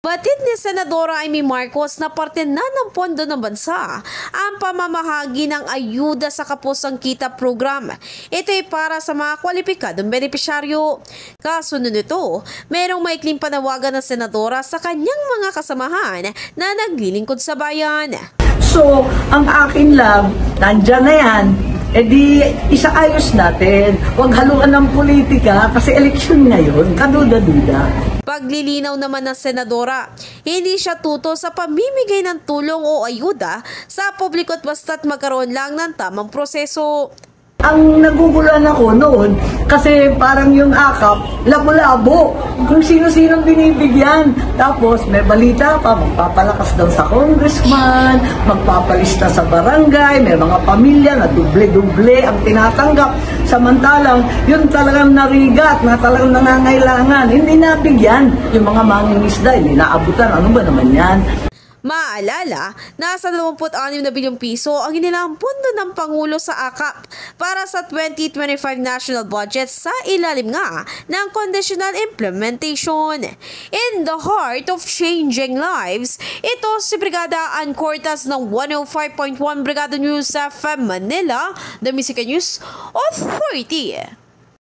Batid ni Senadora Amy Marcos na parte na ng pondo ng bansa ang pamamahagi ng ayuda sa Kapusang Kita program. Ito ay para sa mga kwalipikadong benepisyaryo. Kasunod nito, mayroong maikling panawagan ng senadora sa kanyang mga kasamahan na naglilingkod sa bayan. So, ang akin lang, nandyan na yan, edi isaayos natin. Huwag haluan ng politika kasi eleksyon ngayon, kaduda-duda. Paglilinaw naman ng senadora, hindi siya tuto sa pamimigay ng tulong o ayuda sa publiko at basta't magkaroon lang ng tamang proseso. Ang naguguluhan ako noon, kasi parang yung akap, labo-labo, kung sino-sinong binibigyan. Tapos may balita pa, magpapalakas daw sa congressman, magpapalista sa barangay, may mga pamilya na duble-duble ang tinatanggap. Samantalang, yun talagang narigat, na talagang nangangailangan, hindi nabigyan. Yung mga mangingisda, hindi naabutan, ano ba naman yan? Maalala, nasa 26 na bilyong piso ang inilang pondo ng Pangulo sa AKAP para sa 2025 national budget sa ilalim nga ng conditional implementation. In the heart of changing lives, ito si Brigada Ann Cortas ng 105.1 Brigada News FM Manila, The Music News Authority.